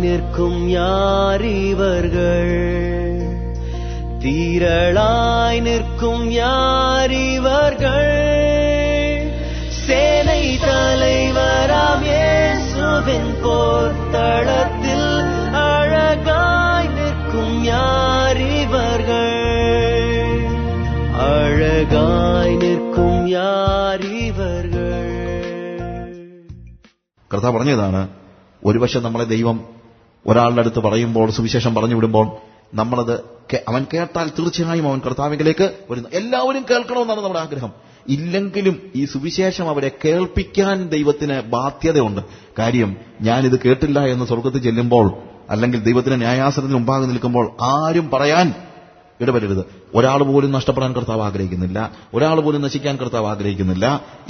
நிற்கும் யார் இவர்கள்? தீரளாய் நிற்கும் யார் இவர்கள்? சேனை தலைவராம் இயேசுவின் போர்த்தளத்தில் அழகாய் நிற்கும் யார் இவர்கள்? அழகாய் நிற்கும் யார் ഇവர்கள்? കർത്താവ് പറഞ്ഞതാണ്, ഒരുപക്ഷെ നമ്മളെ ദൈവം ഒരാളുടെ അടുത്ത് പറയുമ്പോൾ, സുവിശേഷം പറഞ്ഞു വിടുമ്പോൾ, നമ്മളത് അവൻ കേട്ടാൽ തീർച്ചയായും അവൻ കർത്താവിലേക്ക് വരുന്നു. എല്ലാവരും കേൾക്കണമെന്നാണ് നമ്മുടെ ആഗ്രഹം. ഇല്ലെങ്കിലും ഈ സുവിശേഷം അവരെ കേൾപ്പിക്കാൻ ദൈവത്തിന് ബാധ്യതയുണ്ട്. കാര്യം, ഞാനിത് കേട്ടില്ല എന്ന് സ്വർഗ്ഗത്തിൽ ചെല്ലുമ്പോൾ, അല്ലെങ്കിൽ ദൈവത്തിന്റെ ന്യായാസനത്തിന് മുമ്പാകെ നിൽക്കുമ്പോൾ ആരും പറയാൻ ഇടവരരുത്. ഒരാൾ പോലും നഷ്ടപ്പെടാൻ കർത്താവ് ആഗ്രഹിക്കുന്നില്ല, ഒരാൾ പോലും നശിക്കാൻ കർത്താവ് ആഗ്രഹിക്കുന്നില്ല.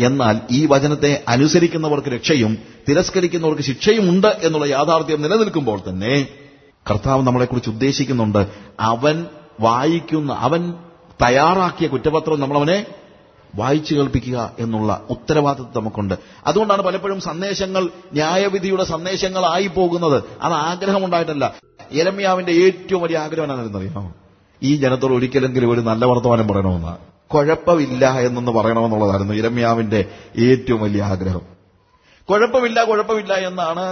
എന്നാൽ ഈ വചനത്തെ അനുസരിക്കുന്നവർക്ക് രക്ഷയും തിരസ്കരിക്കുന്നവർക്ക് ശിക്ഷയും ഉണ്ട് എന്നുള്ള യാഥാർത്ഥ്യം നിലനിൽക്കുമ്പോൾ തന്നെ കർത്താവ് നമ്മളെക്കുറിച്ച് ഉദ്ദേശിക്കുന്നുണ്ട്. അവൻ തയ്യാറാക്കിയ കുറ്റപത്രം നമ്മളവനെ വായിച്ചു കേൾപ്പിക്കുക എന്നുള്ള ഉത്തരവാദിത്വം നമുക്കുണ്ട്. അതുകൊണ്ടാണ് പലപ്പോഴും സന്ദേശങ്ങൾ ന്യായവിധിയുടെ സന്ദേശങ്ങളായി പോകുന്നത്. അത് ആഗ്രഹമുണ്ടായിട്ടല്ല. യെരമ്യാവിന്റെ ഏറ്റവും വലിയ ആഗ്രഹം എന്നാണെന്നറിയാമോ? ഈ ജനത്തോട് ഒരിക്കലെങ്കിലും ഒരു നല്ല വർത്തമാനം പറയണമെന്ന്, കുഴപ്പമില്ല എന്നൊന്ന് പറയണമെന്നുള്ളതായിരുന്നു യെരമ്യാവിന്റെ ഏറ്റവും വലിയ ആഗ്രഹം. കുഴപ്പമില്ല എന്നാണ്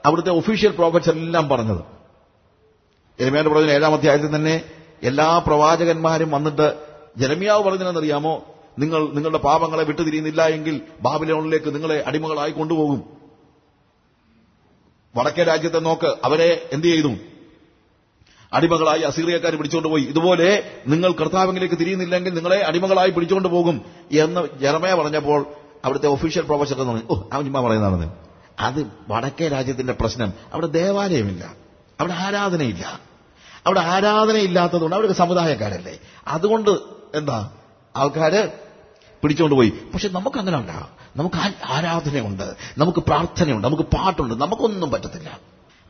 അവിടുത്തെ ഒഫീഷ്യൽ പ്രോഫറ്റ്സ് എല്ലാം പറഞ്ഞത്. യെരമ്യാവിന്റെ പ്രവചനം 7-ാം അധ്യായത്തിൽ തന്നെ എല്ലാ പ്രവാചകന്മാരും വന്നിട്ട് യെരമ്യാവ് പറഞ്ഞതെന്നറിയാമോ? നിങ്ങളുടെ പാപങ്ങളെ വിട്ടുതിരിയുന്നില്ല എങ്കിൽ ബാബിലോണിലേക്ക് നിങ്ങളെ അടിമകളായി കൊണ്ടുപോകും. വടക്കേ രാജ്യത്തെ നോക്ക്, അവരെ എന്ത് ചെയ്തു? അടിമകളായി അസീറിയക്കാർ പിടിച്ചുകൊണ്ടുപോയി. ഇതുപോലെ നിങ്ങൾ കർത്താവിലേക്ക് തിരിയുന്നില്ലെങ്കിൽ നിങ്ങളെ അടിമകളായി പിടിച്ചുകൊണ്ട് പോകും എന്ന് യെരമ്യാ പറഞ്ഞപ്പോൾ അവിടുത്തെ ഒഫീഷ്യൽ പ്രൊഫസർ എന്ന് പറഞ്ഞു, അവൻ ചുമ്മാ പറയുന്നതാണെന്ന്. അത് വടക്കേ രാജ്യത്തിന്റെ പ്രശ്നം. അവിടെ ദേവാലയമില്ല, അവിടെ ആരാധനയില്ല. അവിടെ ആരാധനയില്ലാത്തതുകൊണ്ട് അവർക്ക് സമുദായക്കാരല്ലേ, അതുകൊണ്ട് എന്താ ആൾക്കാര് പിടിച്ചുകൊണ്ടുപോയി. പക്ഷെ നമുക്ക് അങ്ങനെ അല്ല. നമുക്ക് ആരാധനയുണ്ട്, നമുക്ക് പ്രാർത്ഥനയുണ്ട്, നമുക്ക് പാട്ടുണ്ട്, നമുക്കൊന്നും പറ്റത്തില്ല.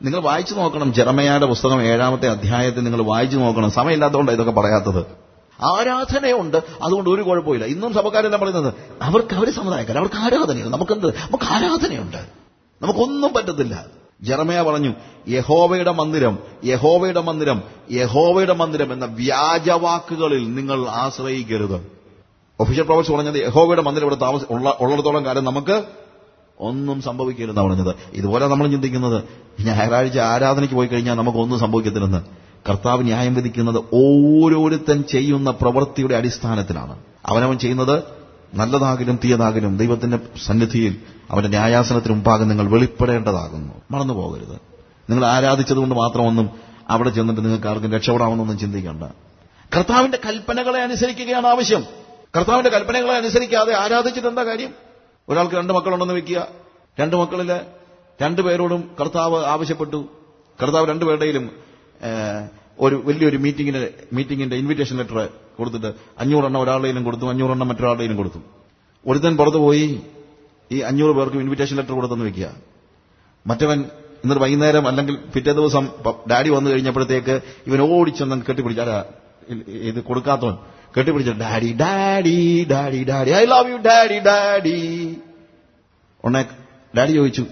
നിങ്ങൾ വായിച്ചു നോക്കണം, ജെറമയായുടെ പുസ്തകം 7-ാമത്തെ അധ്യായത്തിൽ നിങ്ങൾ വായിച്ചു നോക്കണം. സമയമില്ലാത്തതുകൊണ്ടാണ് ഇതൊക്കെ പറയാത്തത്. ആരാധനയുണ്ട്, അതുകൊണ്ട് ഒരു കുഴപ്പമില്ല. ഇന്നും സഭക്കാരെല്ലാം പറയുന്നത് അവർ സമുദായക്കാർ, അവർക്ക് ആരാധനയുണ്ട്. നമുക്ക് ആരാധനയുണ്ട്, നമുക്കൊന്നും പറ്റത്തില്ല. ജെറമയ പറഞ്ഞു, യഹോവയുടെ മന്ദിരം എന്ന വ്യാജവാക്കുകളിൽ നിങ്ങൾ ആശ്രയിക്കരുത്. ഒഫീഷ്യൽ പ്രൊഫസർ പറഞ്ഞത് യഹോവയുടെ മന്ദിരം ഇവിടെ ഉള്ളിടത്തോളം കാലം നമുക്ക് ഒന്നും സംഭവിക്കരുതെന്നാണ് പറഞ്ഞത്. ഇതുപോലെ നമ്മൾ ചിന്തിക്കുന്നത് ഞായറാഴ്ച ആരാധനയ്ക്ക് പോയി കഴിഞ്ഞാൽ നമുക്കൊന്നും സംഭവിക്കത്തില്ലെന്ന്. കർത്താവ് ന്യായം വിധിക്കുന്നത് ഓരോരുത്തൻ ചെയ്യുന്ന പ്രവൃത്തിയുടെ അടിസ്ഥാനത്തിലാണ്. അവനവൻ ചെയ്യുന്നത് നല്ലതാകിലും തീയതാകിലും ദൈവത്തിന്റെ സന്നിധിയിൽ അവന്റെ ന്യായാസനത്തിന് മുമ്പാകെ നിങ്ങൾ വെളിപ്പെടേണ്ടതാകുന്നു. മറന്നു പോകരുത്. നിങ്ങൾ ആരാധിച്ചതുകൊണ്ട് മാത്രമൊന്നും അവിടെ ചെന്നിട്ട് നിങ്ങൾക്ക് ആർക്കും രക്ഷപ്പെടാമെന്നൊന്നും ചിന്തിക്കേണ്ട. കർത്താവിന്റെ കൽപ്പനകളെ അനുസരിക്കുകയാണ് ആവശ്യം. കർത്താവിന്റെ കൽപ്പനകളെ അനുസരിക്കാതെ ആരാധിച്ചിട്ട് എന്താ കാര്യം? ഒരാൾക്ക് 2 മക്കളുണ്ടെന്ന് വെക്കുക. 2 മക്കളില് 2 പേരോടും കർത്താവ് ആവശ്യപ്പെട്ടു. കർത്താവ് 2 പേരുടെയിലും ഒരു വലിയൊരു മീറ്റിംഗിന്റെ ഇൻവിറ്റേഷൻ ലെറ്റർ കൊടുത്തിട്ട് 500 എണ്ണം ഒരാളുടെയിലും കൊടുത്തു, 500 എണ്ണം മറ്റൊരാളുടെയിലും കൊടുത്തു. ഒരുത്തൻ പുറത്തു പോയി ഈ 500 പേർക്കും ഇൻവിറ്റേഷൻ ലെറ്റർ കൊടുത്തെന്ന് വെക്കുക. മറ്റവൻ ഇന്നൊരു വൈകുന്നേരം അല്ലെങ്കിൽ പിറ്റേ ദിവസം ഡാഡി വന്നു കഴിഞ്ഞപ്പോഴത്തേക്ക് ഇവൻ ഓടിച്ചെന്ന് കെട്ടിപ്പിടിച്ചാൽ ഇത് കൊടുക്കാത്തവൻ കെട്ടിപ്പിടിച്ച daddy daddy daddy daddy I love you daddy daddy. ഉടനെ ഡാഡി ചോദിച്ചു,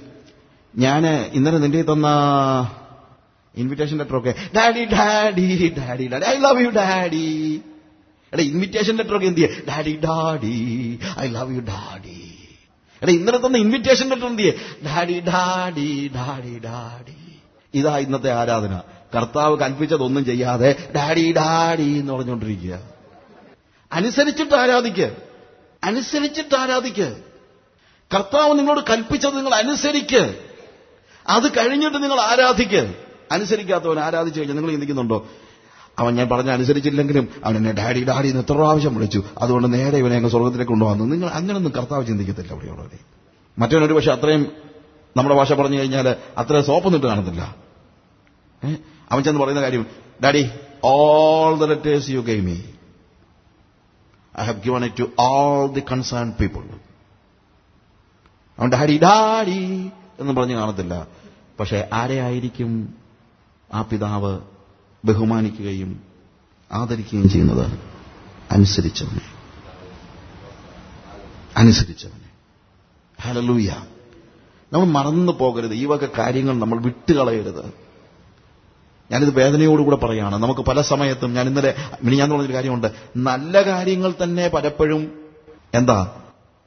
ഞാൻ ഇന്നലെ നിന്റെ തന്ന ഇൻവിറ്റേഷൻ ലെറ്റർ ഒക്കെ daddy daddy daddy daddy I love you daddy. എടാ ഇൻവിറ്റേഷൻ ലെറ്റർ ഒക്കെ എന്ത് ചെയ്യേ? Daddy daddy I love you daddy. എടാ ഇന്നലെ തന്ന ഇൻവിറ്റേഷൻ ലെറ്റർ എന്ത് ചെയ്യേ? Daddy daddy daddy daddy. ഇതാ ഇന്നത്തെ ആരാധന. കർത്താവ് കൽപ്പിച്ചതൊന്നും ചെയ്യാതെ ഡാഡി ഡാഡി എന്ന് പറഞ്ഞുകൊണ്ടിരിക്കുക. അനുസരിച്ചിട്ട് ആരാധിക്ക്. കർത്താവ് നിങ്ങളോട് കൽപ്പിച്ചത് നിങ്ങൾ അനുസരിക്ക്. അത് കഴിഞ്ഞിട്ട് നിങ്ങൾ ആരാധിക്ക്. അനുസരിക്കാത്തവൻ ആരാധിച്ചു കഴിഞ്ഞാൽ നിങ്ങൾ ചിന്തിക്കുന്നുണ്ടോ, അവൻ ഞാൻ പറഞ്ഞ അനുസരിച്ചില്ലെങ്കിലും അവൻ എന്നെ ഡാഡി ഡാഡി എന്ന് എത്ര പ്രാവശ്യം വിളിച്ചു, അതുകൊണ്ട് നേരെ ഇവനെ അങ്ങ് സ്വർഗത്തിലേക്ക് കൊണ്ടുവന്നു. നിങ്ങൾ അങ്ങനൊന്നും കർത്താവ് ചിന്തിക്കത്തില്ല. അവിടെയുള്ളവരെ മറ്റവനൊരു പക്ഷെ അത്രയും നമ്മുടെ ഭാഷ പറഞ്ഞു കഴിഞ്ഞാൽ അത്ര സോപ്പൊന്നിട്ട് കാണത്തില്ല. അവൻ ചെന്ന് പറയുന്ന കാര്യം, daddy all the letters you gave me I have given it to all the concerned people. അവൻ ഡാഡി ഡാഡി എന്ന് പറഞ്ഞ് കാണത്തില്ല. പക്ഷെ ആരെയായിരിക്കും ആ പിതാവ് ബഹുമാനിക്കുകയും ആദരിക്കുകയും ചെയ്യുന്നത്? അനുസരിച്ചവനെ. ഹല്ലേലൂയ. നമ്മൾ മറന്നു പോകരുത്. ഈ വക കാര്യങ്ങൾ നമ്മൾ വിട്ടുകളയരുത്. ഞാനിത് വേദനയോടുകൂടെ പറയാണ്. നമുക്ക് പല സമയത്തും, ഞാൻ പറഞ്ഞൊരു കാര്യമുണ്ട്, നല്ല കാര്യങ്ങൾ തന്നെ പലപ്പോഴും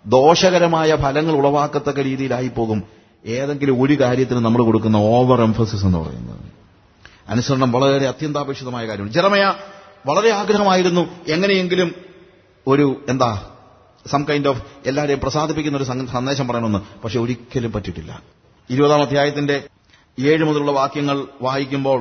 ദോഷകരമായ ഫലങ്ങൾ ഉളവാക്കത്തക്ക രീതിയിലായി പോകും ഏതെങ്കിലും ഒരു കാര്യത്തിന് നമ്മൾ കൊടുക്കുന്ന ഓവർ എംഫസിസ് എന്ന് പറയുന്നത്. അനുസരണം വളരെ അത്യന്താപേക്ഷിതമായ കാര്യമാണ്. ജെറമയ വളരെ ആഗ്രഹമായിരുന്നു എങ്ങനെയെങ്കിലും ഒരു സം കൈൻഡ് ഓഫ് എല്ലാവരെയും പ്രസാദിപ്പിക്കുന്ന ഒരു സന്ദേശം പറയണമെന്ന്. പക്ഷെ ഒരിക്കലും പറ്റിയിട്ടില്ല. 20-ാം അധ്യായത്തിന്റെ 7 മുതലുള്ള വാക്യങ്ങൾ വായിക്കുമ്പോൾ,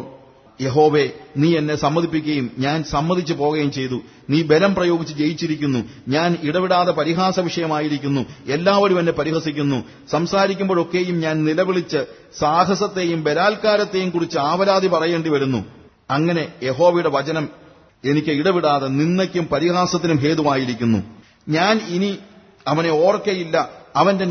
യഹോവേ, നീ എന്നെ സമ്മതിപ്പിക്കുകയും ഞാൻ സമ്മതിച്ചു പോകുകയും ചെയ്തു. നീ ബലം പ്രയോഗിച്ച് ജയിച്ചിരിക്കുന്നു. ഞാൻ ഇടവിടാതെ പരിഹാസ വിഷയമായിരിക്കുന്നു. എല്ലാവരും എന്നെ പരിഹസിക്കുന്നു. സംസാരിക്കുമ്പോഴൊക്കെയും ഞാൻ നിലവിളിച്ച് സാഹസത്തെയും ബലാത്കാരത്തെയും കുറിച്ച് ആവലാതി പറയേണ്ടി വരുന്നു. അങ്ങനെ യഹോവയുടെ വചനം എനിക്ക് ഇടവിടാതെ നിന്ദയ്ക്കും പരിഹാസത്തിനും ഹേതുവായിരിക്കുന്നു. ഞാൻ ഇനി അവനെ ഓർക്കയില്ല, അവന്റെ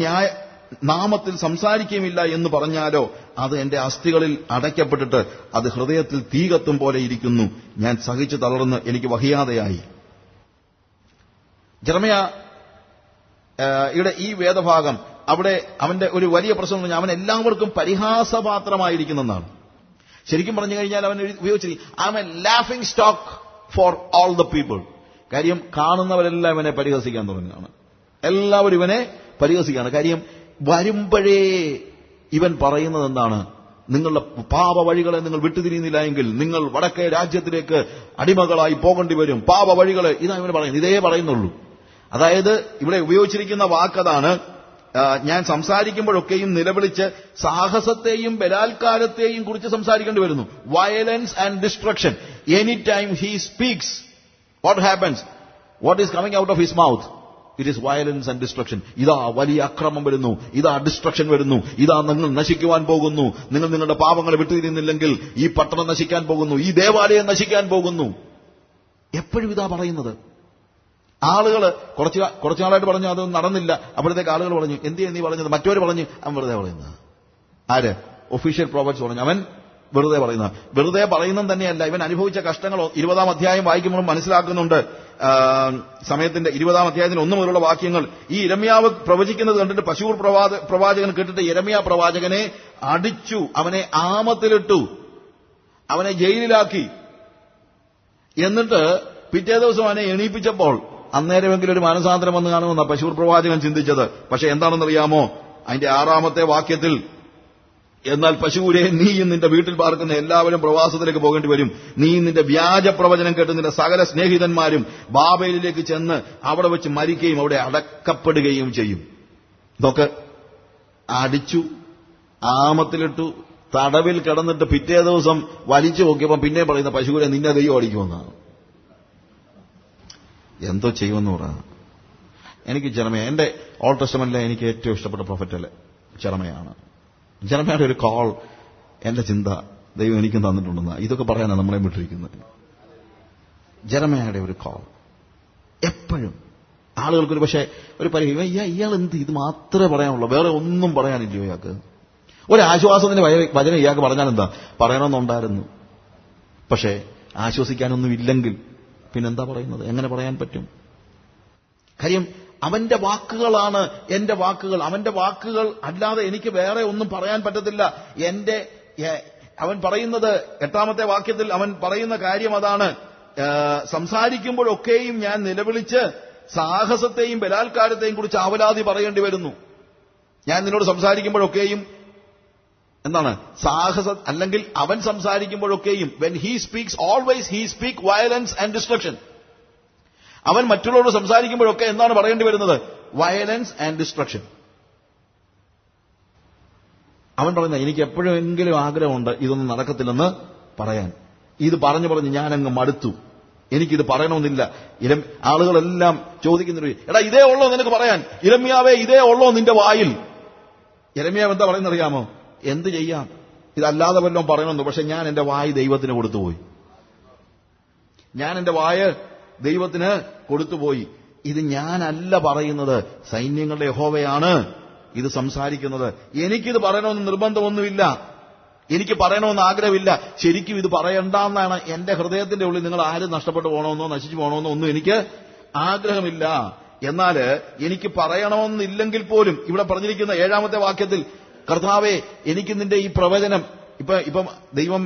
നാമത്തിൽ സംസാരിക്കുകയുമില്ല എന്ന് പറഞ്ഞാലോ, അത് എന്റെ അസ്ഥികളിൽ അടയ്ക്കപ്പെട്ടിട്ട് അത് ഹൃദയത്തിൽ തീ കത്തും പോലെ ഇരിക്കുന്നു. ഞാൻ സഹിച്ചു തളർന്ന് എനിക്ക് വഹിയാതെയായി. ജെറമയ ഈ വേദഭാഗം അവിടെ അവന്റെ ഒരു വലിയ പ്രശ്നം പറഞ്ഞാൽ അവൻ എല്ലാവർക്കും പരിഹാസപാത്രമായിരിക്കുന്നെന്നാണ്. ശരിക്കും പറഞ്ഞു കഴിഞ്ഞാൽ അവൻ ഉപയോഗിച്ചിരിക്കും, I am a laughing stock for all the people. കാര്യം കാണുന്നവരെല്ലാം ഇവനെ പരിഹസിക്കാൻ തുടങ്ങുകയാണ്. എല്ലാവരും ഇവനെ പരിഹസിക്കുകയാണ്. കാര്യം വരുമ്പോഴേ ഇവൻ പറയുന്നത് എന്താണ്? നിങ്ങളുടെ പാപ വഴികളെ നിങ്ങൾ വിട്ടുതിരിയുന്നില്ല എങ്കിൽ നിങ്ങൾ വടക്കേ രാജ്യത്തിലേക്ക് അടിമകളായി പോകേണ്ടി വരും. പാപ വഴികളെ, ഇതാണ് ഇവന് പറയുന്നത്. ഇതേ പറയുന്നുള്ളൂ. അതായത് ഇവിടെ ഉപയോഗിച്ചിരിക്കുന്ന വാക്കതാണ്, ഞാൻ സംസാരിക്കുമ്പോഴൊക്കെയും നിലവിളിച്ച് സാഹസത്തെയും ബലാത്കാരത്തെയും കുറിച്ച് സംസാരിക്കേണ്ടി വരുന്നു. Violence and destruction. Any time he speaks, what happens? What is coming out of his mouth? It is violence and destruction. ഇതാ വലിയ അക്രമം വരുന്നു, ഇതാ ഡിസ്ട്രക്ഷൻ വരുന്നു, ഇതാ നിങ്ങൾ നശിക്കുവാൻ പോകുന്നു, നിങ്ങൾ നിങ്ങളുടെ പാപങ്ങളെ വിട്ടുതിരിയുന്നില്ലെങ്കിൽ ഈ പട്ടണം നശിക്കാൻ പോകുന്നു, ഈ ദേവാലയം നശിക്കാൻ പോകുന്നു. എപ്പോഴും ഇതാ പറയുന്നത്. ആളുകൾ കുറച്ചുനാളായിട്ട് പറഞ്ഞു അത് നടന്നില്ല. അപ്പോഴത്തേക്ക് ആളുകൾ പറഞ്ഞു, എന്തിനാ നീ പറഞ്ഞത്? മറ്റവർ പറഞ്ഞു, അവൻ വെറുതെ പറയുന്നത്. ആര്? ഒഫീഷ്യൽ പ്രോഫറ്റ്സ് പറഞ്ഞു അവൻ വെറുതെ പറയുന്നത്. വെറുതെ പറയുന്നത് തന്നെയല്ല, ഇവൻ അനുഭവിച്ച കഷ്ടങ്ങളോ 20-ാം അധ്യായം വായിക്കുമ്പോൾ മനസ്സിലാക്കുന്നുണ്ട്. സമയത്തിന്റെ 20-ാം അധ്യായത്തിന് 1 മുതലുള്ള വാക്യങ്ങൾ, ഈ യിരെമ്യാവ് പ്രവചിക്കുന്നത് കണ്ടിട്ട് പശൂർ പ്രവാചകൻ കേട്ടിട്ട് യിരെമ്യാ പ്രവാചകനെ അടിച്ചു, അവനെ ആമത്തിലിട്ടു, അവനെ ജയിലിലാക്കി. എന്നിട്ട് പിറ്റേ ദിവസം അവനെ എണീപ്പിച്ചപ്പോൾ അന്നേരമെങ്കിലും ഒരു മാനസാന്തരം വന്ന് കാണുമെന്ന പശൂർ പ്രവാചകൻ ചിന്തിച്ചത്. പക്ഷെ എന്താണെന്നറിയാമോ? അതിന്റെ 6-ാമത്തെ വാക്യത്തിൽ, എന്നാൽ പശൂരെ, നീയും നിന്റെ വീട്ടിൽ പാർക്കുന്ന എല്ലാവരും പ്രവാസത്തിലേക്ക് പോകേണ്ടി വരും. നീ നിന്റെ വ്യാജ പ്രവചനം കേട്ട് നിന്റെ സകല സ്നേഹിതന്മാരും ബാബേലിലേക്ക് ചെന്ന് അവിടെ വെച്ച് മരിക്കുകയും അവിടെ അടക്കപ്പെടുകയും ചെയ്യും. ഇതൊക്കെ അടിച്ചു, ആമത്തിലിട്ടു, തടവിൽ കിടന്നിട്ട് പിറ്റേ ദിവസം വലിച്ചു നോക്കിയപ്പോൾ പിന്നെ പറയുന്ന പശുവിനെ നിന്നെ ദൈവം അടിക്കുമെന്നാണ്. എന്തോ ചെയ്യുമെന്ന് പറയാം. എനിക്ക് ജെറമയ, എന്റെ ഓൾഡ് ടെസ്റ്റമെന്റിലെ എനിക്ക് ഏറ്റവും ഇഷ്ടപ്പെട്ട പ്രൊഫറ്റ് ജെറമയാണ്. ജെറമയുടെ ഒരു കോൾ, എന്റെ ചിന്ത ദൈവം എനിക്കും തന്നിട്ടുണ്ടെന്ന്. ഇതൊക്കെ പറയാനാണ് നമ്മളെ വിട്ടിരിക്കുന്നത്. ജെറമയുടെ ഒരു കോൾ എപ്പോഴും ആളുകൾക്കൊരു പക്ഷേ ഒരു പരിഹരി, ഇയാൾ എന്ത് ഇത് മാത്രമേ പറയാനുള്ളൂ, വേറെ ഒന്നും പറയാനില്ലയോ ഇയാൾക്ക്? ഒരു ആശ്വാസത്തിന്റെ വചനം ഇയാൾക്ക് പറഞ്ഞാൽ എന്താ? പറയണമെന്നുണ്ടായിരുന്നു. പക്ഷേ ആശ്വസിക്കാനൊന്നും ഇല്ലെങ്കിൽ പിന്നെന്താ പറയുന്നത്? എങ്ങനെ പറയാൻ പറ്റും? കാര്യം അവന്റെ വാക്കുകളാണ് എന്റെ വാക്കുകൾ. അവന്റെ വാക്കുകൾ അല്ലാതെ എനിക്ക് വേറെ ഒന്നും പറയാൻ പറ്റത്തില്ല. അവൻ പറയുന്നത് 8-ാമത്തെ വാക്യത്തിൽ അവൻ പറയുന്ന കാര്യം അതാണ്. സംസാരിക്കുമ്പോഴൊക്കെയും ഞാൻ നിലവിളിച്ച് സാഹസത്തെയും ബലാത്കാരത്തെയും കുറിച്ച് ആവലാതി പറയേണ്ടി വരുന്നു. ഞാൻ നിന്നോട് സംസാരിക്കുമ്പോഴൊക്കെയും എന്താണ്? സാഹസം, അല്ലെങ്കിൽ അവൻ സംസാരിക്കുമ്പോഴൊക്കെയും, when he speaks, always he speak violence and destruction. അവൻ മറ്റുള്ളവരോട് സംസാരിക്കുമ്പോഴൊക്കെ എന്താണ് പറയേണ്ടി വരുന്നത്? Violence and destruction. അവൻ പറയുന്നത്, എനിക്ക് എപ്പോഴെങ്കിലും ആഗ്രഹമുണ്ട് ഇതൊന്നും നടക്കത്തില്ലെന്ന് പറയാൻ. ഇത് പറഞ്ഞു ഞാനങ്ങ് മടുത്തു, എനിക്കിത് പറയണമെന്നില്ല. ആളുകളെല്ലാം ചോദിക്കുന്നൊരു, എടാ ഇതേ ഉള്ളോ നിനക്ക് പറയാൻ? യിരെമ്യാവേ, ഇതേ ഉള്ളോ നിന്റെ വായിൽ? യിരെമ്യാവ് എന്താ പറയുന്നറിയാമോ? എന്ത് ചെയ്യാം, ഇതല്ലാതെ വല്ലതും പറയണമെന്ന്. പക്ഷെ ഞാൻ എന്റെ വായ് ദൈവത്തിന് കൊടുത്തുപോയി. ഞാൻ എന്റെ വായ് ദൈവത്തിന് കൊടുത്തുപോയി. ഇത് ഞാനല്ല പറയുന്നത്, സൈന്യങ്ങളുടെ യഹോവയാണ് ഇത് സംസാരിക്കുന്നത്. എനിക്കിത് പറയണമെന്ന് നിർബന്ധമൊന്നുമില്ല, എനിക്ക് പറയണമെന്ന് ആഗ്രഹമില്ല. ശരിക്കും ഇത് പറയണ്ടെന്നാണ് എന്റെ ഹൃദയത്തിന്റെ ഉള്ളിൽ. നിങ്ങൾ ആരും നഷ്ടപ്പെട്ടു പോകണമെന്നോ നശിച്ചു പോകണമെന്നോ ഒന്നും എനിക്ക് ആഗ്രഹമില്ല. എന്നാൽ എനിക്ക് പറയണമെന്നില്ലെങ്കിൽ പോലും ഇവിടെ പറഞ്ഞിരിക്കുന്ന 7-ാമത്തെ വാക്യത്തിൽ കർത്താവേ, എനിക്ക് നിന്റെ ഈ പ്രവചനം ഇപ്പം ദൈവം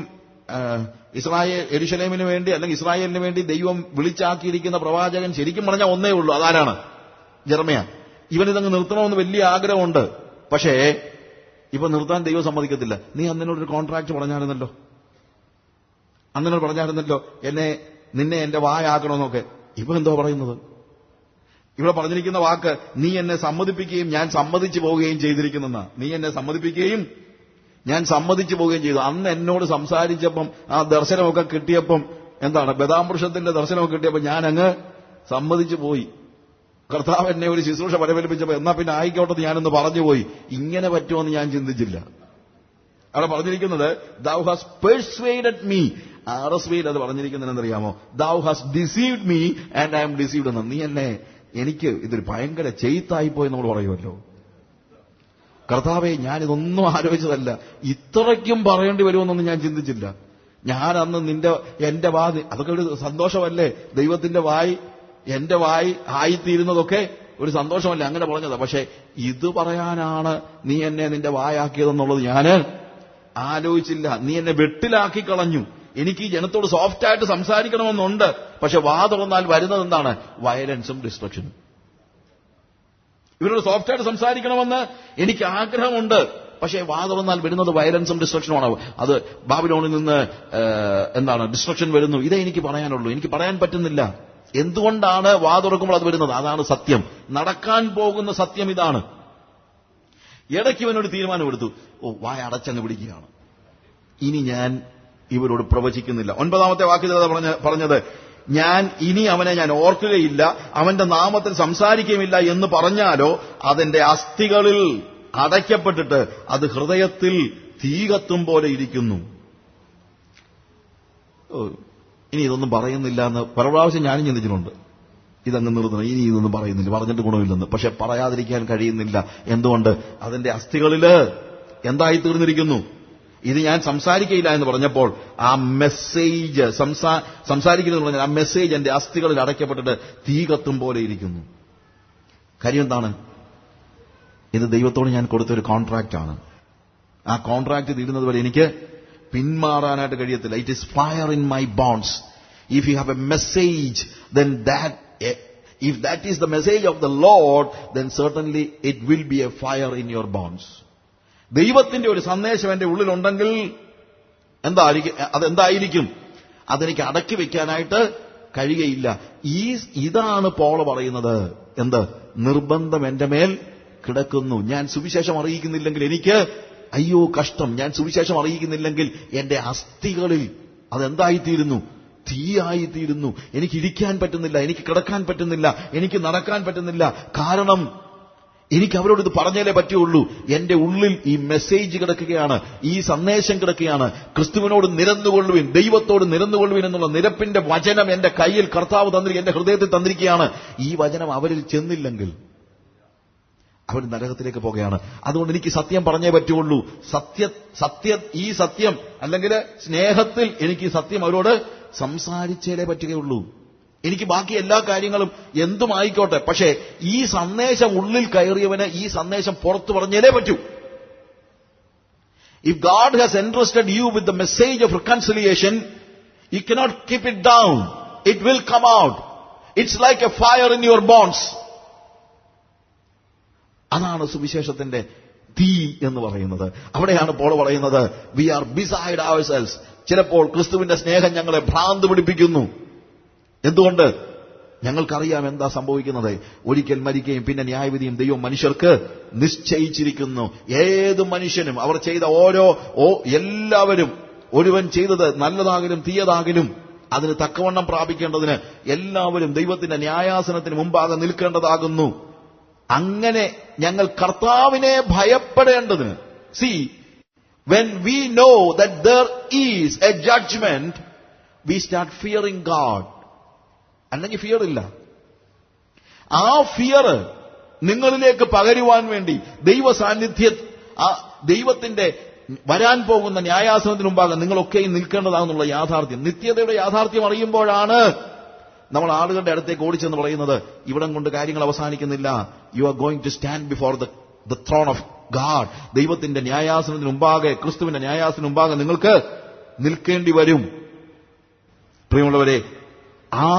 ഇസ്രായേൽ യെരൂശലേമിന് വേണ്ടി അല്ലെങ്കിൽ ഇസ്രായേലിന് വേണ്ടി ദൈവം വിളിച്ചാക്കിയിരിക്കുന്ന പ്രവാചകൻ ശരിക്കും പറഞ്ഞാൽ ഒന്നേ ഉള്ളൂ. അതാരാണ്? ജെറമ്യാ. ഇവനിതങ്ങ് നിർത്തണമെന്ന് വലിയ ആഗ്രഹമുണ്ട്. പക്ഷേ ഇപ്പൊ നിർത്താൻ ദൈവം സമ്മതിക്കത്തില്ല. നീ അന്നോടൊരു കോൺട്രാക്ട് പറഞ്ഞായിരുന്നല്ലോ, നിന്നെ എന്റെ വായാക്കണമെന്നൊക്കെ. ഇപ്പൊ എന്തോ പറയുന്നത്? ഇവിടെ പറഞ്ഞിരിക്കുന്ന വാക്ക്, നീ എന്നെ സമ്മതിപ്പിക്കുകയും ഞാൻ സമ്മതിച്ചു പോവുകയും ചെയ്തിരിക്കുന്നെന്നാ. നീ എന്നെ സമ്മതിപ്പിക്കുകയും ഞാൻ സമ്മതിച്ചു പോവുകയും ചെയ്തു. അന്ന് എന്നോട് സംസാരിച്ചപ്പം, ആ ദർശനമൊക്കെ കിട്ടിയപ്പം, ബദാമൃഷത്തിന്റെ ദർശനമൊക്കെ കിട്ടിയപ്പോൾ ഞാൻ അങ്ങ് സമ്മതിച്ചു പോയി. കർത്താവ് എന്നെ ഒരു ശുശ്രൂഷ പരിപാലിപ്പിച്ചപ്പോൾ എന്നാ പിന്നെ ആയിക്കോട്ടെ ഞാനൊന്ന് പറഞ്ഞുപോയി. ഇങ്ങനെ പറ്റുമെന്ന് ഞാൻ ചിന്തിച്ചില്ല. അവിടെ പറഞ്ഞിരിക്കുന്നത് thou hast persuaded me. RSVയിൽ അത് പറഞ്ഞിരിക്കുന്നത് എന്നറിയാമോ? thou hast deceived me and I am deceived എന്ന്. എനിക്ക് ഇതൊരു ഭയങ്കര ചെയ്ത്തായിപ്പോയി നമ്മൾ പറയുമല്ലോ. കർത്താവെ, ഞാനിതൊന്നും ആലോചിച്ചതല്ല, ഇത്രയ്ക്കും പറയേണ്ടി വരുമെന്നൊന്നും ഞാൻ ചിന്തിച്ചില്ല. ഞാൻ അന്ന് എന്റെ വായ്, അതൊക്കെ ഒരു സന്തോഷമല്ലേ? ദൈവത്തിന്റെ വായ് എന്റെ വായ് ആയിത്തീരുന്നതൊക്കെ ഒരു സന്തോഷമല്ലേ? അങ്ങനെ പറഞ്ഞതാ. പക്ഷെ ഇത് പറയാനാണ് നീ എന്നെ നിന്റെ വായാക്കിയതെന്നുള്ളത് ഞാൻ ആലോചിച്ചില്ല. നീ എന്നെ വെട്ടിലാക്കി കളഞ്ഞു. എനിക്ക് ഈ ജനത്തോട് സോഫ്റ്റായിട്ട് സംസാരിക്കണമെന്നുണ്ട്. പക്ഷെ വാ തുറന്നാൽ വരുന്നത് എന്താണ്? വയലൻസും ഡിസ്ട്രക്ഷനും. ഇവരോട് സോഫ്റ്റായിട്ട് സംസാരിക്കണമെന്ന് എനിക്ക് ആഗ്രഹമുണ്ട്. പക്ഷേ വാ തുറന്നാൽ വരുന്നത് വയലൻസും ഡിസ്ട്രക്ഷനുമാണ്. അത് ബാബിലോണിൽ നിന്ന് ഡിസ്ട്രക്ഷൻ വരുന്നു. ഇതേ എനിക്ക് പറയാനുള്ളൂ. എനിക്ക് പറയാൻ പറ്റുന്നില്ല. എന്തുകൊണ്ടാണ് വാ തുറക്കുമ്പോൾ അത് വരുന്നത്? അതാണ് സത്യം. നടക്കാൻ പോകുന്ന സത്യം ഇതാണ്. ഇടയ്ക്ക് ഇവനൊരു തീരുമാനമെടുത്തു. വായ അടച്ചങ്ങ് പിടിക്കുകയാണ്. ഇനി ഞാൻ ഇവരോട് പ്രവചിക്കുന്നില്ല. 9ാമത്തെ വാക്യത്തിൽ പറഞ്ഞത്, ഞാൻ ഇനി അവനെ ഞാൻ ഓർക്കുകയില്ല, അവന്റെ നാമത്തിൽ സംസാരിക്കുകയുമില്ല എന്ന് പറഞ്ഞാലോ അതിന്റെ അസ്ഥികളിൽ അടയ്ക്കപ്പെട്ടിട്ട് അത് ഹൃദയത്തിൽ തീ കത്തും പോലെ ഇരിക്കുന്നു. ഇനി ഇതൊന്നും പറയുന്നില്ല എന്ന് പല പ്രാവശ്യം ഞാനും ചിന്തിച്ചിട്ടുണ്ട്. ഇതങ്ങ് നിർത്തണം, ഇനി ഇതൊന്നും പറയുന്നില്ല, പറഞ്ഞിട്ട് ഗുണമില്ലെന്ന്. പക്ഷെ പറയാതിരിക്കാൻ കഴിയുന്നില്ല. എന്തുകൊണ്ട്? അതിന്റെ അസ്ഥികളില് എന്തായി തീർന്നിരിക്കുന്നു? ഇത് ഞാൻ സംസാരിക്കയില്ല എന്ന് പറഞ്ഞപ്പോൾ ആ മെസ്സേജ് സംസാരിക്കുന്നത് പറഞ്ഞാൽ ആ മെസ്സേജ് എന്റെ അസ്ഥികളിൽ അടയ്ക്കപ്പെട്ടിട്ട് തീ കത്തും പോലെ ഇരിക്കുന്നു. കാര്യം എന്താണ്? ഇത് ദൈവത്തോട് ഞാൻ കൊടുത്തൊരു കോൺട്രാക്റ്റാണ്. ആ കോൺട്രാക്ട് തീരുന്നത് വരെ എനിക്ക് പിന്മാറാനായിട്ട് കഴിയത്തില്ല. It is fire in my bones. If you have a message, then if that is the message of the Lord, then certainly it will be a fire in your bones. ദൈവത്തിന്റെ ഒരു സന്ദേശം എന്റെ ഉള്ളിലുണ്ടെങ്കിൽ അതെന്തായിരിക്കും? അതെനിക്ക് അടക്കി വെക്കാനായിട്ട് കഴിയുകയില്ല. ഇതാണ് പോൾ പറയുന്നത്. നിർബന്ധം എന്റെ മേൽ കിടക്കുന്നു. ഞാൻ സുവിശേഷം അറിയിക്കുന്നില്ലെങ്കിൽ എനിക്ക് അയ്യോ കഷ്ടം. ഞാൻ സുവിശേഷം അറിയിക്കുന്നില്ലെങ്കിൽ എന്റെ അസ്ഥികളിൽ അതെന്തായിത്തീരുന്നു? തീയായിത്തീരുന്നു. എനിക്ക് ഇരിക്കാൻ പറ്റുന്നില്ല, എനിക്ക് കിടക്കാൻ പറ്റുന്നില്ല, എനിക്ക് നടക്കാൻ പറ്റുന്നില്ല. കാരണം എനിക്ക് അവരോട് ഇത് പറഞ്ഞാലേ പറ്റുള്ളൂ. എന്റെ ഉള്ളിൽ ഈ മെസ്സേജ് കിടക്കുകയാണ്, ഈ സന്ദേശം കിടക്കുകയാണ്. ക്രിസ്തുവിനോട് നിരന്നുകൊള്ളുവിൻ, ദൈവത്തോട് നിരന്നുകൊള്ളുവിൻ എന്നുള്ള നിരപ്പിന്റെ വചനം എന്റെ കയ്യിൽ കർത്താവ് എന്റെ ഹൃദയത്തിൽ തന്നിരിക്കുകയാണ്. ഈ വചനം അവരിൽ ചെന്നില്ലെങ്കിൽ അവർ നരകത്തിലേക്ക് പോകുകയാണ്. അതുകൊണ്ട് എനിക്ക് സത്യം പറഞ്ഞേ പറ്റുള്ളൂ. ഈ സത്യം അല്ലെങ്കിൽ സ്നേഹത്തിൽ എനിക്ക് ഈ സത്യം അവരോട് സംസാരിച്ചേ പറ്റുകയുള്ളൂ. എനിക്ക് ബാക്കി എല്ലാ കാര്യങ്ങളും എന്തുമായിക്കോട്ടെ, പക്ഷേ ഈ സന്ദേശം ഉള്ളിൽ കയറിയവന് ഈ സന്ദേശം പുറത്തു പറഞ്ഞേ പറ്റൂ. If God has entrusted you with the message of reconciliation, you cannot keep it down. It will come out. It's like a fire in your bones. അതാണ് സുവിശേഷത്തിന്റെ തീ എന്ന് പറയുന്നത്. അവിടെയാണ് പോൾ പറയുന്നത്, we are beside ourselves. ചിലപ്പോൾ ക്രിസ്തുവിന്റെ സ്നേഹം ഞങ്ങളെ ഭ്രാന്ത് പിടിപ്പിക്കുന്നു. എന്തുകൊണ്ട്? ഞങ്ങൾക്കറിയാം എന്താ സംഭവിക്കുന്നത്. ഒരിക്കൽ മരിക്കുകയും പിന്നെ ന്യായവിധിയും ദൈവം മനുഷ്യർക്ക് നിശ്ചയിച്ചിരിക്കുന്നു. ഏത് മനുഷ്യനും അവർ ചെയ്ത എല്ലാവരും ഒരുവൻ ചെയ്തത് നല്ലതാകിലും തീയതാകിലും അതിന് തക്കവണ്ണം പ്രാപിക്കേണ്ടതിന് എല്ലാവരും ദൈവത്തിന്റെ ന്യായാസനത്തിന് മുമ്പാകെ നിൽക്കേണ്ടതാകുന്നു. അങ്ങനെ ഞങ്ങൾ കർത്താവിനെ ഭയപ്പെടേണ്ടതിന്. See, when we know that there is a judgment, we start fearing God. അല്ലെങ്കിൽ ഫിയർ ഇല്ല. ആ ഫിയർ നിങ്ങളിലേക്ക് പകരുവാൻ വേണ്ടി ദൈവത്തിന്റെ വരാൻ പോകുന്ന ന്യായാസനത്തിന് മുമ്പാകെ നിങ്ങളൊക്കെയും നിൽക്കേണ്ടതാണെന്നുള്ള യാഥാർത്ഥ്യം, നിത്യതയുടെ യാഥാർത്ഥ്യം അറിയുമ്പോഴാണ് നമ്മൾ ആളുകളുടെ അടുത്തേക്ക് ഓടിച്ചെന്ന് പറയുന്നത്, ഇവിടം കൊണ്ട് കാര്യങ്ങൾ അവസാനിക്കുന്നില്ല. You are going to stand before the throne of God. ദൈവത്തിന്റെ ന്യായാസനത്തിന് മുമ്പാകെ, ക്രിസ്തുവിന്റെ ന്യായാസനത്തിന് മുമ്പാകെ നിങ്ങൾക്ക് നിൽക്കേണ്ടി വരും. പ്രിയമുള്ളവരെ, ആ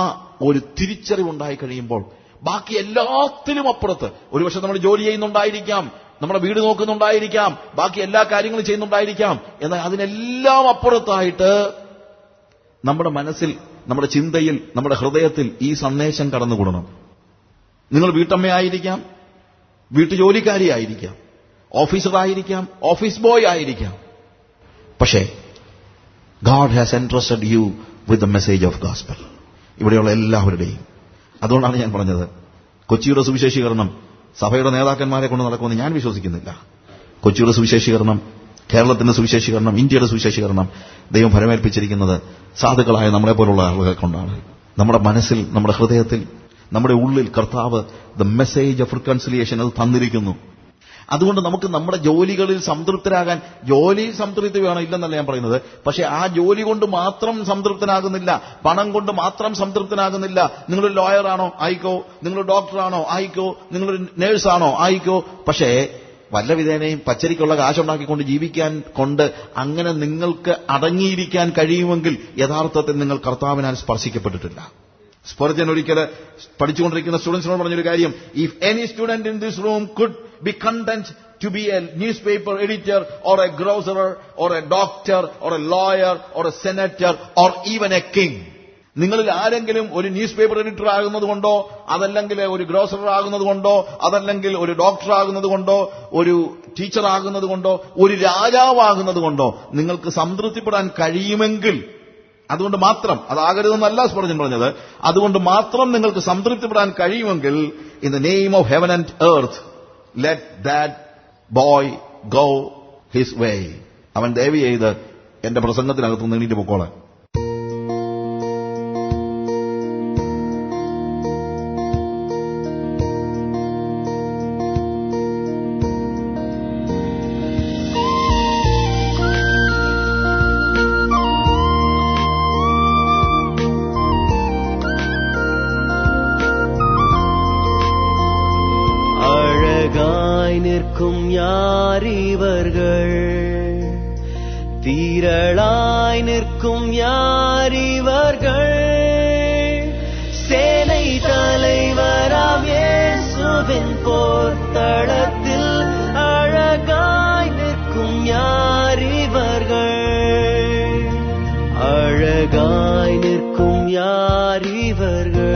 ഒരു തിരിച്ചറിവുണ്ടായി കഴിയുമ്പോൾ ബാക്കി എല്ലാത്തിനും അപ്പുറത്ത്, ഒരുപക്ഷെ നമ്മൾ ജോലി ചെയ്യുന്നുണ്ടായിരിക്കാം, നമ്മുടെ വീട് നോക്കുന്നുണ്ടായിരിക്കാം, ബാക്കി എല്ലാ കാര്യങ്ങളും ചെയ്യുന്നുണ്ടായിരിക്കാം, എന്നാൽ അതിനെല്ലാം അപ്പുറത്തായിട്ട് നമ്മുടെ മനസ്സിൽ, നമ്മുടെ ചിന്തയിൽ, നമ്മുടെ ഹൃദയത്തിൽ ഈ സന്ദേശം കടന്നുകൂടണം. നിങ്ങൾ വീട്ടമ്മയായിരിക്കാം, വീട്ടുജോലിക്കാരിയായിരിക്കാം, ഓഫീസറായിരിക്കാം, ഓഫീസ് ബോയ് ആയിരിക്കാം, പക്ഷേ God has entrusted you with the message of gospel. ഇവിടെയുള്ള എല്ലാവരുടെയും. അതുകൊണ്ടാണ് ഞാൻ പറഞ്ഞത്, കൊച്ചിയുടെ സുവിശേഷീകരണം സഭയുടെ നേതാക്കന്മാരെ കൊണ്ട് നടക്കുമെന്ന് ഞാൻ വിശ്വസിക്കുന്നില്ല. കൊച്ചിയുടെ സുവിശേഷീകരണം, കേരളത്തിന്റെ സുവിശേഷീകരണം, ഇന്ത്യയുടെ സുവിശേഷീകരണം ദൈവം ഫലമേൽപ്പിച്ചിരിക്കുന്നത് സാധുക്കളായ നമ്മളെപ്പോലുള്ള ആളുകളെ കൊണ്ടാണ്. നമ്മുടെ മനസ്സിൽ, നമ്മുടെ ഹൃദയത്തിൽ, നമ്മുടെ ഉള്ളിൽ കർത്താവ് ദ മെസ്സേജ് ഓഫ് റിക്കൺസിലിയേഷൻ അത് തന്നിരിക്കുന്നു. അതുകൊണ്ട് നമുക്ക് നമ്മുടെ ജോലികളിൽ സംതൃപ്തരാകാൻ, ജോലി സംതൃപ്തി വേണം, ഇല്ലെന്നല്ല ഞാൻ പറയുന്നത്, പക്ഷെ ആ ജോലി കൊണ്ട് മാത്രം സംതൃപ്തനാകുന്നില്ല, പണം കൊണ്ട് മാത്രം സംതൃപ്തനാകുന്നില്ല. നിങ്ങളൊരു ലോയറാണോ ആയിക്കോ, നിങ്ങളൊരു ഡോക്ടറാണോ ആയിക്കോ, നിങ്ങളൊരു നേഴ്സാണോ ആയിക്കോ, പക്ഷേ വല്ല വിധേനയും പച്ചരിക്കുള്ള കാശുണ്ടാക്കിക്കൊണ്ട് ജീവിക്കാൻ കൊണ്ട് അങ്ങനെ നിങ്ങൾക്ക് അടങ്ങിയിരിക്കാൻ കഴിയുമെങ്കിൽ യഥാർത്ഥത്തിൽ നിങ്ങൾ കർത്താവിനാൽ സ്പർശിക്കപ്പെട്ടിട്ടില്ല. സ്പർജൻ ഒരിക്കൽ പഠിച്ചുകൊണ്ടിരിക്കുന്ന സ്റ്റുഡൻസിനോട് പറഞ്ഞൊരു കാര്യം, if any student in this room could be content to be a newspaper editor or a grocer or a doctor or a lawyer or a senator or even a king, നിങ്ങളിൽ ആരെങ്കിലും ഒരു news paper editor ആകുന്നത് കൊണ്ടോ, അതല്ലെങ്കിൽ ഒരു grosser ആകുന്നത് കൊണ്ടോ, അതല്ലെങ്കിൽ ഒരു ഡോക്ടർ ആകുന്നത് കൊണ്ടോ, ഒരു ടീച്ചർ ആകുന്നത് കൊണ്ടോ, ഒരു രാജാവാകുന്നത് കൊണ്ടോ നിങ്ങൾക്ക് സംതൃപ്തിപ്പെടാൻ കഴിയുമെങ്കിൽ, അതുകൊണ്ട് മാത്രം, അതാകരുതെന്നല്ല സ്പർജൻ പറഞ്ഞത്, അതുകൊണ്ട് മാത്രം നിങ്ങൾക്ക് സംതൃപ്തിപ്പെടാൻ കഴിയുമെങ്കിൽ, in the name of heaven and earth let that boy go his വേ. അവൻ ദയവ് ചെയ്ത് എന്റെ പ്രസംഗത്തിനകത്ത് നീണ്ടിട്ട് പൊക്കോളാൻ. நிற்கும் யார் இவர்கள், வீரளாய் நிற்கும் யார் இவர்கள், சேனை தலைவராம் இயேசுவின் போர்த்தளத்தில் அழகாய் நிற்கும் யார் இவர்கள், அழகாய் நிற்கும் யார் இவர்கள்.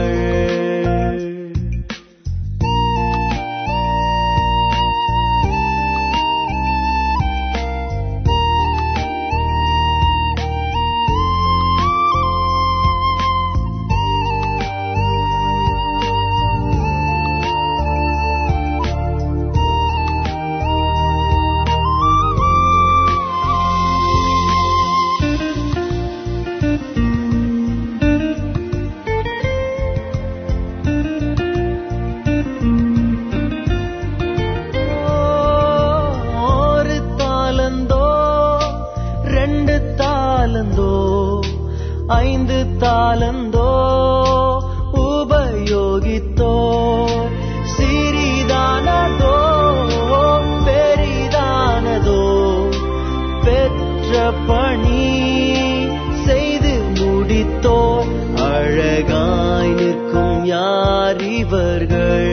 ஐந்து தாலந்தோ உபயோகித்தோ, சிறிதானதோ பெரிதானதோ, பெற்ற பணி செய்து முடித்தோ, அழகாய் நிற்கும் யார் இவர்கள்.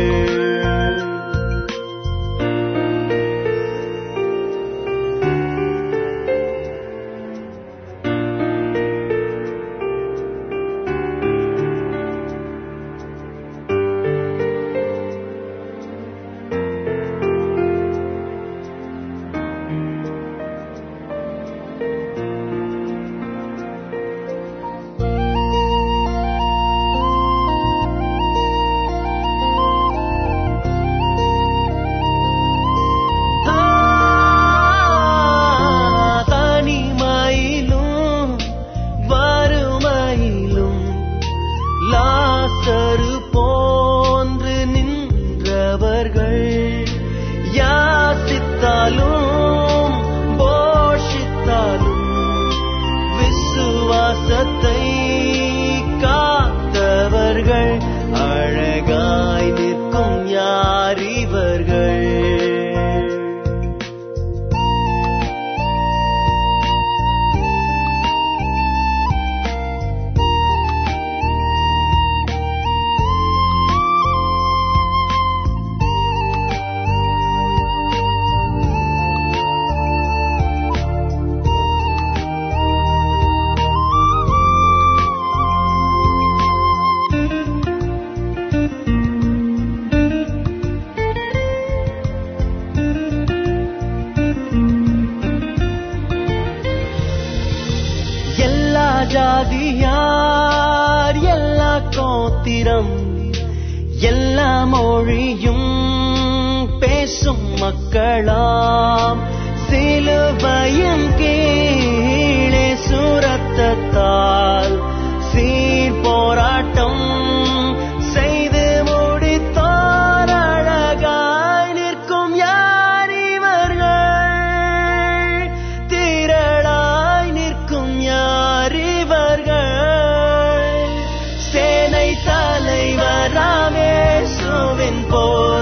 யார் எல்லா கோத்திரம் எல்லா மொழியும் பேசும் மக்களாம் சிலுவையின் கீழே சுரத்தத்தால் சீர் போராட்டம் செய்து முடித்தோர் அழகாய் நிற்கும் யார் இவர்கள் திரளாய் நிற்கும் யார் இவர்கள் சேனை தலைவராம் இயேசுவின் போர்